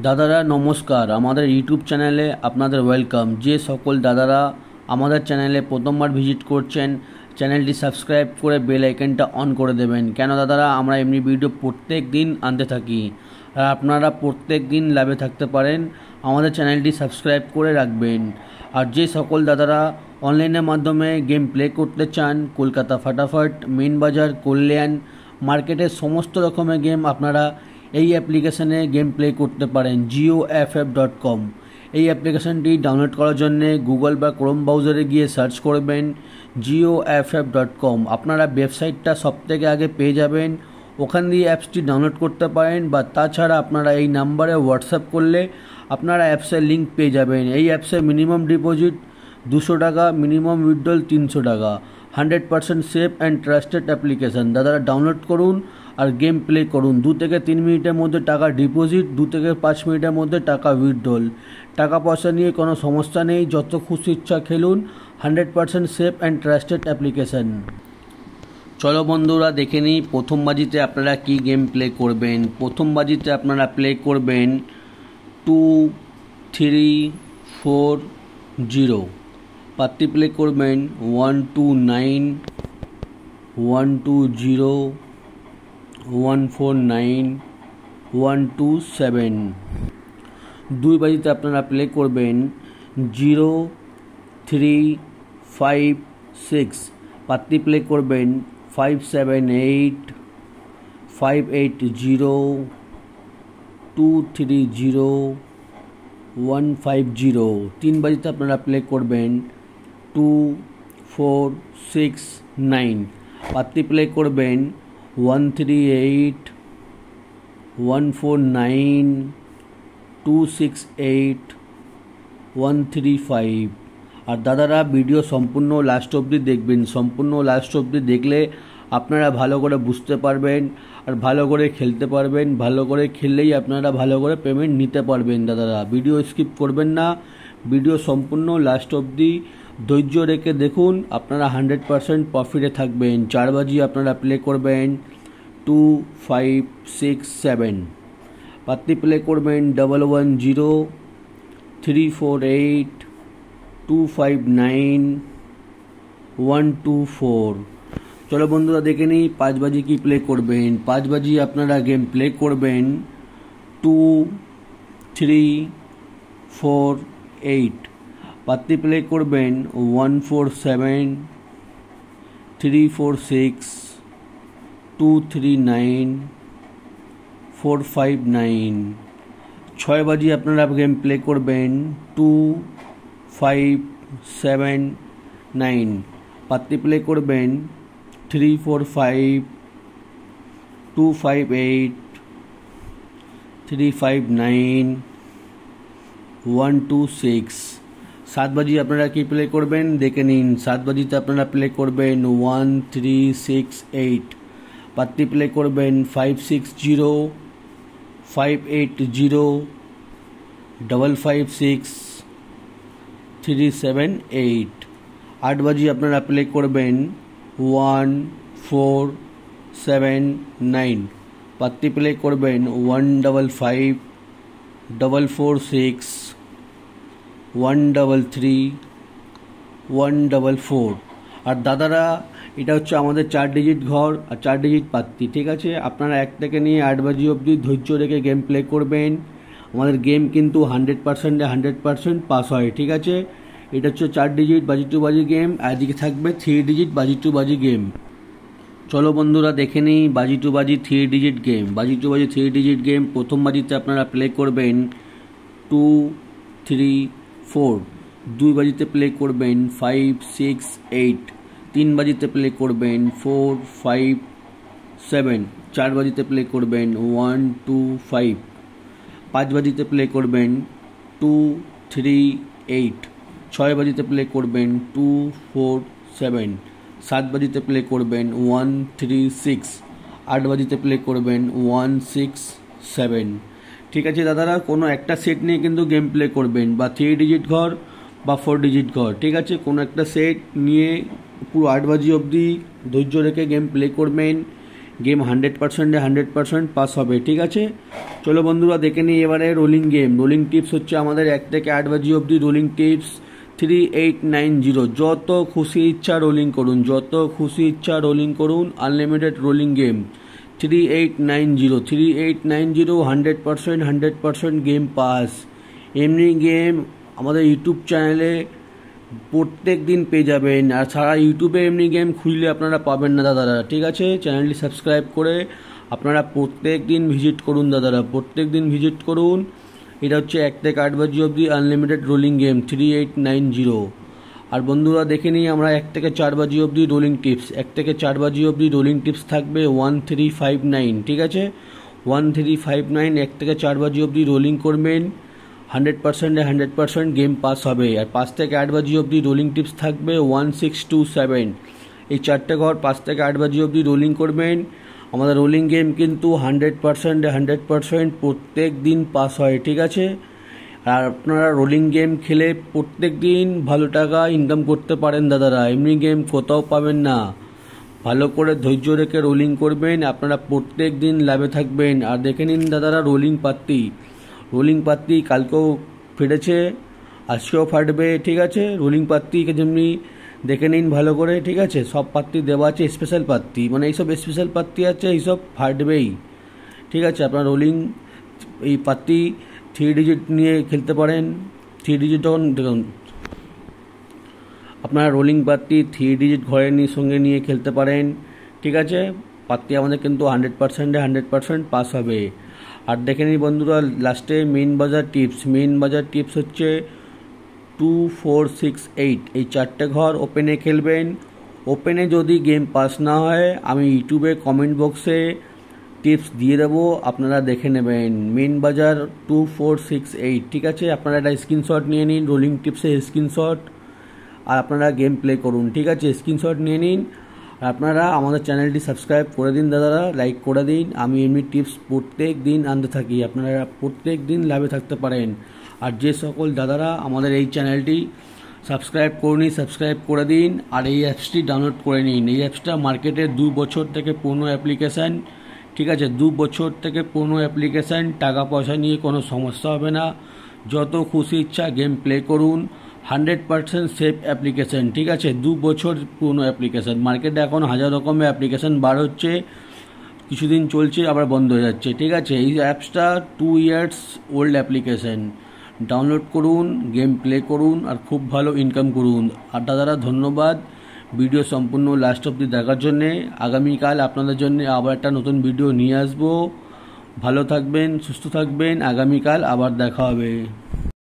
দাদারা নমস্কার, আমাদের ইউটিউব চ্যানেলে আপনাদের ওয়েলকাম। যে সকল দাদারা আমাদের চ্যানেলে প্রথমবার ভিজিট করছেন, চ্যানেলটি সাবস্ক্রাইব করে বেল আইকনটা অন করে দেবেন। কেন দাদারা, আমরা এমনি ভিডিও প্রত্যেক দিন আনতে থাকি আর আপনারা প্রত্যেক দিন লাভে থাকতে পারেন। আমাদের চ্যানেলটি সাবস্ক্রাইব করে রাখবেন। আর যে সকল দাদারা অনলাইনের মাধ্যমে গেম প্লে করতে চান, কলকাতা ফাটাফাট, মেন বাজার, কল্যাণ মার্কেটের সমস্ত রকমের গেম আপনারা এই অ্যাপ্লিকেশানে গেম প্লে করতে পারেন। GeoFF.com এই অ্যাপ্লিকেশানটি ডাউনলোড করার জন্য গুগল বা ক্রোম ব্রাউজারে গিয়ে সার্চ করবেন GeoFF.com। আপনারা ওয়েবসাইটটা সবথেকে আগে পেয়ে যাবেন, ওখান দিয়ে অ্যাপসটি ডাউনলোড করতে পারেন, বা তাছাড়া আপনারা এই নাম্বারে হোয়াটসঅ্যাপ করলে আপনারা অ্যাপসের লিঙ্ক পেয়ে যাবেন। এই অ্যাপসের মিনিমাম ডিপোজিট 200 টাকা, মিনিমাম উইথড্রল 300 টাকা। 100% সেফ অ্যান্ড ট্রাস্টেড অ্যাপ্লিকেশান। দাদারা ডাউনলোড করুন আর গেম প্লে করুন। 2 থেকে 3 মিনিটের মধ্যে টাকা ডিপোজিট, 2 থেকে 5 মিনিটের মধ্যে টাকা উইথড্রল। টাকা পয়সা নিয়ে কোনো সমস্যা নেই, যত খুশি ইচ্ছা খেলুন। 100% সেফ অ্যান্ড ট্রাস্টেড অ্যাপ্লিকেশান। চলো বন্ধুরা দেখে নিই প্রথম বাজিতে আপনারা কি গেম প্লে করবেন। প্রথম বাজিতে আপনারা প্লে করবেন 2340। পাত্তি প্লে করবেন 129 120 149 127। 2 বাজিতে আপনারা প্লে করবেন 0356। পাত্তি প্লে করবেন 578 580 230 150। 3 বাজিতে আপনারা প্লে করবেন 2469। পাত্তি প্লে করবেন 138 149 268 135। আর দাদারা ভিডিও সম্পূর্ণ লাস্ট অবধি দেখবেন। সম্পূর্ণ লাস্ট অবধি দেখলে আপনারা ভালো করে বুঝতে পারবেন আর ভালো করে খেলতে পারবেন। ভালো করে খেললেই আপনারা ভালো করে পেমেন্ট নিতে পারবেন। দাদারা ভিডিও স্কিপ করবেন না, ভিডিও সম্পূর্ণ লাস্ট অবধি ধৈর্য রেখে দেখুন, আপনারা 100% প্রফিটে থাকবেন। 4 বাজি আপনারা প্লে করবেন 2567। পাত্তি প্লে করবেন 110 348 259 124। চলো বন্ধুরা দেখে নিই 5 বাজি কি প্লে করবেন। 5 বাজি আপনারা গেম প্লে করবেন 2348। পাত্তি প্লে করবেন 147 346 239 459। 6 বাজি আপনারা গেম প্লে করবেন 2579। পাত্তি প্লে করবেন 345 258 359 126। 7 বাজি আপনারা কি প্লে করবেন দেখে নিন। 7 বাজিতে আপনারা প্লে করবেন 1368। পাত্তি প্লে করবেন 560 580 556 378। 8 বাজি আপনারা প্লে করবেন 1479। পাত্তি প্লে করবেন 155 446 133 144। আর দাদারা এটা হচ্ছে আমাদের 4 ডিজিট ঘর আর 4 ডিজিট পাত্তি, ঠিক আছে। আপনারা 1 থেকে নিয়ে 8 বাজি অবধি ধৈর্য রেখে গেম প্লে করবেন। আমাদের গেম কিন্তু 100%-এ 100% পাস হয়, ঠিক আছে। এটা হচ্ছে 4 ডিজিট বাজি টু বাজি গেম, আর এদিকে থাকবে 3 ডিজিট বাজি টু বাজি গেম। চলো বন্ধুরা দেখে নিই বাজি টু বাজি 3 ডিজিট গেম। বাজি টু বাজি 3 ডিজিট গেম প্রথম বাজিতে আপনারা প্লে করবেন 234। 2 বাজিতে প্লে করবেন 568। 3 বাজিতে প্লে করবেন 457। 4 বাজিতে প্লে করবেন 125। 5 বাজিতে প্লে করবেন 238। 6 বাজিতে প্লে করবেন 247। 7 বাজিতে প্লে করবেন 136। 8 বাজিতে প্লে করবেন 167। ঠিক আছে দাদারা, কোনো একটা সেট নিয়ে কিন্তু গেম প্লে করবেন, বা 3 ডিজিট ঘর বা 4 ডিজিট ঘর, ঠিক আছে। কোনো একটা সেট নিয়ে পুরো 8 বাজি অবধি ধৈর্য রেখে গেম প্লে করবেন। গেম 100% পাস হবে। ঠিক আছে, চলো বন্ধুরা দেখে নিই এবারে রোলিং গেম। রোলিং টিপস হচ্ছে আমাদের 1 থেকে 8 বাজি অবধি রোলিং টিপস 3890। যত খুশি ইচ্ছা রোলিং করুন, যত খুশি ইচ্ছা রোলিং করুন। Unlimited rolling game 3890 100% game pass. এমনি গেম আমাদের ইউটিউব চ্যানেলে প্রত্যেক দিন পেয়ে যাবেন, আর সারা ইউটিউবে এমনি গেম খুঁজলে আপনারা পাবেন না দাদারা। ঠিক আছে, চ্যানেলটি সাবস্ক্রাইব করে আপনারা প্রত্যেক দিন ভিজিট করুন দাদারা, প্রত্যেক দিন ভিজিট করুন। এটা হচ্ছে 1 থেকে 8 বাজি অবধি আনলিমিটেড রোলিং গেম 3890। আর বন্ধুরা দেখে নিই আমরা 1 থেকে 4 বাজি অবধি রোলিং টিপস। 1 থেকে 4 বাজি অবধি রোলিং টিপস থাকবে 1359। ঠিক আছে, 1359 1 থেকে 4 বাজি অবধি রোলিং করবেন, 100% গেম পাস হবে। আর 5 থেকে 8 বাজি অবধি রোলিং টিপস থাকবে 1627। এই 4টে ঘর 5 থেকে 8 বাজি অবধি রোলিং করবেন। আমাদের রোলিং গেম কিন্তু 100% প্রত্যেক দিন পাস হয়। ঠিক আছে, আর আপনারা রোলিং গেম খেলে প্রত্যেক দিন ভালো টাকা ইনকাম করতে পারেন দাদারা। এমনি গেম কোথাও পাবেন না। ভালো করে ধৈর্য রেখে রোলিং করবেন, আপনারা প্রত্যেক দিন লাভে থাকবেন। আর দেখে নিন দাদারা রোলিং পাত্তি কালকেও ফেটেছে, আজকেও ফাটবে। ঠিক আছে, রোলিং পাত্তিকে যেমনি দেখে নিন ভালো করে। ঠিক আছে, সব পাত্তি দেওয়া আছে, স্পেশাল পাত্তি, মানে এইসব স্পেশাল পাত্তি আছে, এইসব ফাটবেই। ঠিক আছে, আপনার রোলিং এই পাত্তি 3 ডিজিট নিয়ে খেলতে পারেন। 3 ডিজিট যখন দেখুন আপনারা রোলিং পাত্তি 3 ডিজিট ঘরের সঙ্গে নিয়ে খেলতে পারেন। ঠিক আছে, পাত্তি আমাদের কিন্তু 100% পাস হবে। আর দেখে নিন বন্ধুরা লাস্টে মেইন বাজার টিপস হচ্ছে 2468। এই 4টে ঘর ওপেনে খেলবেন। ওপেনে যদি গেম পাস না হয় আমি ইউটিউবে কমেন্ট বক্সে টিপস দিয়ে দেবো, আপনারা দেখে নেবেন। মেইন বাজার 2468। ঠিক আছে, আপনারা একটা স্ক্রিনশট নিয়ে নিন, রোলিং টিপসের স্ক্রিনশট, আর আপনারা গেম প্লে করুন। ঠিক আছে, স্ক্রিনশট নিয়ে নিন। আর আপনারা আমাদের চ্যানেলটি সাবস্ক্রাইব করে দিন দাদারা, লাইক করে দিন। আমি এমনি টিপস প্রত্যেক দিন আনতে থাকি, আপনারা প্রত্যেক দিন লাভে থাকতে পারেন। আর যে সকল দাদারা আমাদের এই চ্যানেলটি সাবস্ক্রাইব করে দিন, আর এই অ্যাপসটি ডাউনলোড করে নিন। এই অ্যাপসটা মার্কেটে 2 বছর থেকে পুরনো অ্যাপ্লিকেশান। ঠিক আছে, 2 বছর থেকে পুরনো অ্যাপ্লিকেশান, টাকা পয়সা নিয়ে কোনো সমস্যা হবে না। যত খুশি ইচ্ছা গেম প্লে করুন, 100% সেফ অ্যাপ্লিকেশান। ঠিক আছে, 2 বছর পুরনো অ্যাপ্লিকেশান। মার্কেটে এখন 1000 রকমের অ্যাপ্লিকেশান বার হচ্ছে, কিছুদিন চলছে আবার বন্ধ হয়ে যাচ্ছে। ঠিক আছে, এই অ্যাপসটা 2 ইয়ার্স ওল্ড অ্যাপ্লিকেশান। ডাউনলোড করুন, গেম প্লে করুন, আর খুব ভালো ইনকাম করুন। আর দাদারা ধন্যবাদ ভিডিও সম্পূর্ণ লাস্ট অবধি দেখার জন্যে। আগামীকাল আপনাদের জন্য আবার একটা নতুন ভিডিও নিয়ে আসবো। ভালো থাকবেন, সুস্থ থাকবেন, আগামীকাল আবার দেখা হবে।